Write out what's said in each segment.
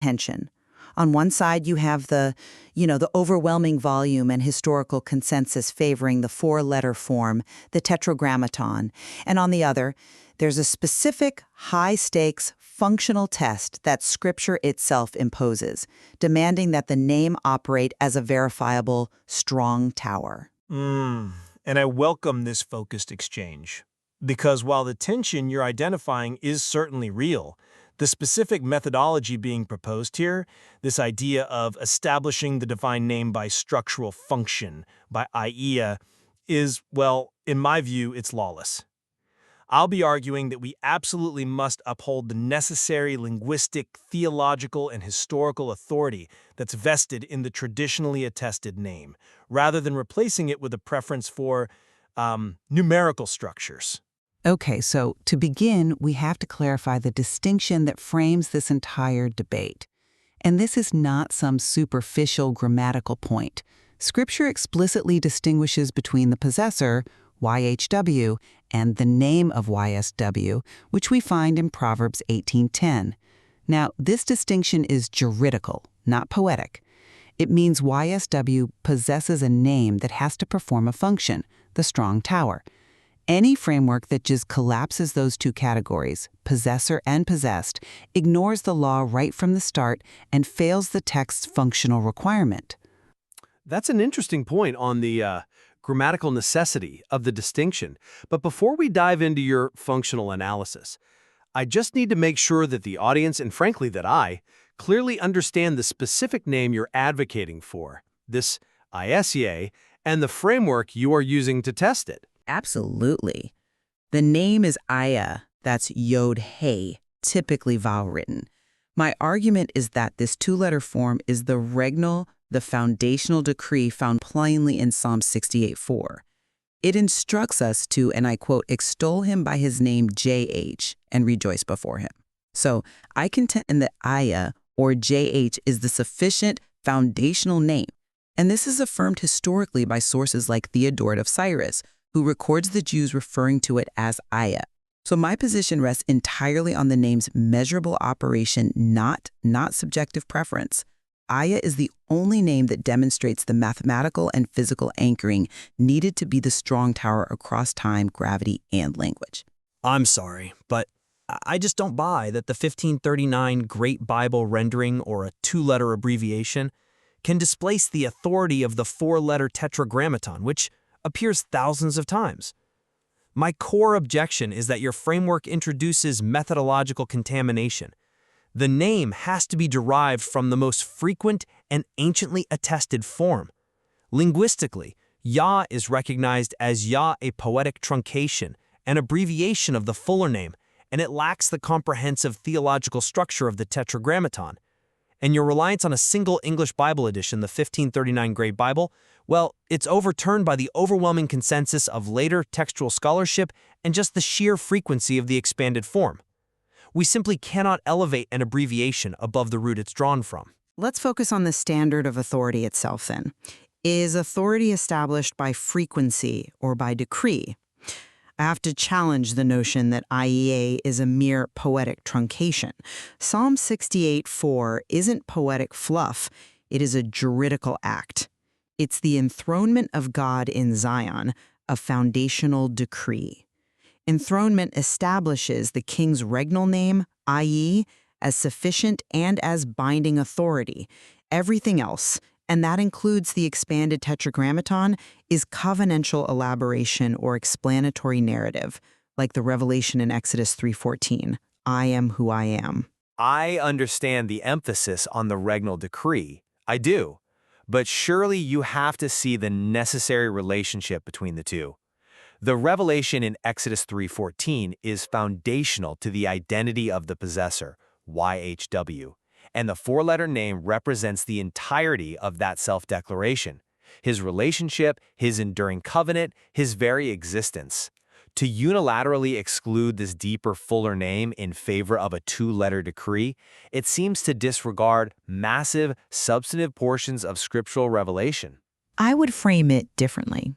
tension. On one side, you have the overwhelming volume and historical consensus favoring the four-letter form, the tetragrammaton. And on the other, there's a specific, high-stakes, functional test that Scripture itself imposes, demanding that the name operate as a verifiable, strong tower. And I welcome this focused exchange. Because while the tension you're identifying is certainly real, the specific methodology being proposed here, this idea of establishing the divine name by structural function, by idea, is, well, in my view, it's lawless. I'll be arguing that we absolutely must uphold the necessary linguistic, theological, and historical authority that's vested in the traditionally attested name, rather than replacing it with a preference for numerical structures. Okay, so to begin, we have to clarify the distinction that frames this entire debate. And this is not some superficial grammatical point. Scripture explicitly distinguishes between the possessor, YHWH, and the name of YSW, which we find in Proverbs 18:10. Now, this distinction is juridical, not poetic. It means YSW possesses a name that has to perform a function, the strong tower. Any framework that just collapses those two categories, possessor and possessed, ignores the law right from the start and fails the text's functional requirement. That's an interesting point on the grammatical necessity of the distinction. But before we dive into your functional analysis, I just need to make sure that the audience, and frankly that I, clearly understand the specific name you're advocating for, this ISEA, and the framework you are using to test it. Absolutely. The name is Aya, that's Yod-Hey, typically vowel written. My argument is that this two-letter form is the regnal, the foundational decree found plainly in Psalm 68:4. It instructs us to, and I quote, extol him by his name JH and rejoice before him. So I contend that Aya, or JH, is the sufficient foundational name. And this is affirmed historically by sources like Theodoret of Cyrus, who records the Jews referring to it as Aya. So my position rests entirely on the name's measurable operation, not subjective preference. Aya is the only name that demonstrates the mathematical and physical anchoring needed to be the strong tower across time, gravity, and language. I'm sorry, but I just don't buy that the 1539 Great Bible rendering or a two-letter abbreviation can displace the authority of the four-letter tetragrammaton, which appears thousands of times. My core objection is that your framework introduces methodological contamination. The name has to be derived from the most frequent and anciently attested form. Linguistically, Yah is recognized as Yah, a poetic truncation, an abbreviation of the fuller name, and it lacks the comprehensive theological structure of the tetragrammaton. And your reliance on a single English Bible edition, the 1539 Great Bible, well, it's overturned by the overwhelming consensus of later textual scholarship and just the sheer frequency of the expanded form. We simply cannot elevate an abbreviation above the root it's drawn from. Let's focus on the standard of authority itself then. Is authority established by frequency or by decree? I have to challenge the notion that IEA is a mere poetic truncation. Psalm 68:4 isn't poetic fluff, it is a juridical act. It's the enthronement of God in Zion, a foundational decree. Enthronement establishes the king's regnal name, i.e., as sufficient and as binding authority. Everything else, and that includes the expanded tetragrammaton, is covenantal elaboration or explanatory narrative, like the revelation in Exodus 3:14, I am who I am. I understand the emphasis on the regnal decree. I do. But surely you have to see the necessary relationship between the two. The revelation in Exodus 3:14 is foundational to the identity of the possessor, YHWH, and the four-letter name represents the entirety of that self-declaration, his relationship, his enduring covenant, his very existence. To unilaterally exclude this deeper, fuller name in favor of a two-letter decree, it seems to disregard massive, substantive portions of scriptural revelation. I would frame it differently.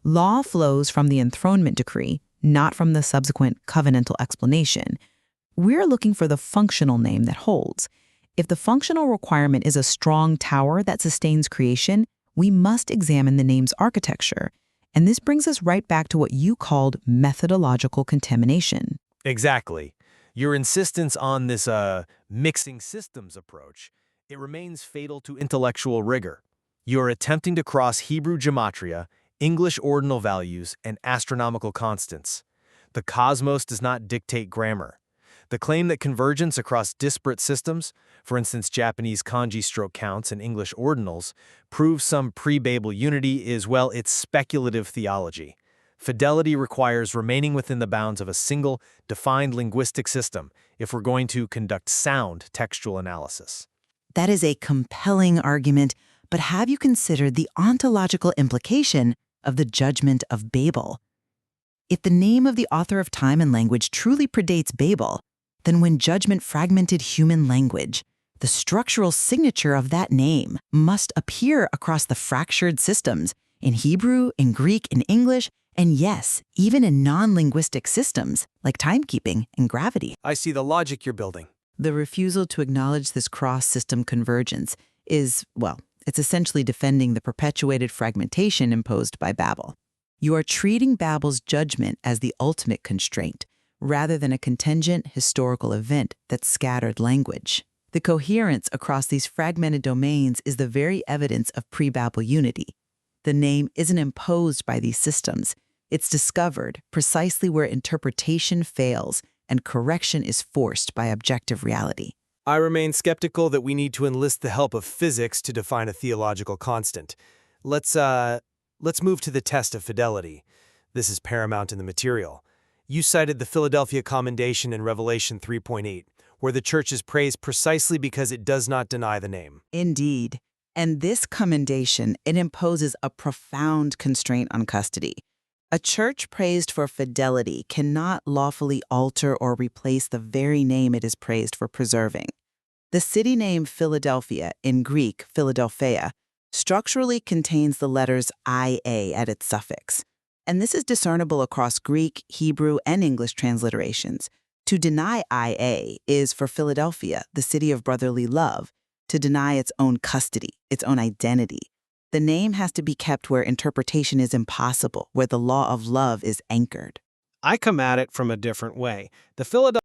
Law flows from the enthronement decree, not from the subsequent covenantal explanation. We're looking for the functional name that holds. If the functional requirement is a strong tower that sustains creation, we must examine the name's architecture. And this brings us right back to what you called methodological contamination. Exactly. Your insistence on this mixing systems approach, it remains fatal to intellectual rigor. You're attempting to cross Hebrew gematria, English ordinal values, and astronomical constants. The cosmos does not dictate grammar. The claim that convergence across disparate systems, for instance Japanese kanji stroke counts and English ordinals, proves some pre-Babel unity is, well, it's speculative theology. Fidelity requires remaining within the bounds of a single, defined linguistic system if we're going to conduct sound textual analysis. That is a compelling argument, but have you considered the ontological implication of the judgment of Babel? If the name of the author of time and language truly predates Babel, then when judgment fragmented human language, the structural signature of that name must appear across the fractured systems in Hebrew, in Greek, in English, and yes, even in non-linguistic systems like timekeeping and gravity. I see the logic you're building. The refusal to acknowledge this cross-system convergence is, well, it's essentially defending the perpetuated fragmentation imposed by Babel. You are treating Babel's judgment as the ultimate constraint, rather than a contingent historical event that scattered language. The coherence across these fragmented domains is the very evidence of pre-Babel unity. The name isn't imposed by these systems. It's discovered precisely where interpretation fails and correction is forced by objective reality. I remain skeptical that we need to enlist the help of physics to define a theological constant. Let's move to the test of fidelity. This is paramount in the material. You cited the Philadelphia Commendation in Revelation 3.8, where the church is praised precisely because it does not deny the name. Indeed. And this commendation, it imposes a profound constraint on custody. A church praised for fidelity cannot lawfully alter or replace the very name it is praised for preserving. The city name Philadelphia, in Greek, Philadelphia, structurally contains the letters IA at its suffix. And this is discernible across Greek, Hebrew, and English transliterations. To deny IA is, for Philadelphia, the city of brotherly love, to deny its own custody, its own identity. The name has to be kept where interpretation is impossible, where the law of love is anchored. I come at it from a different way. The Philadelphia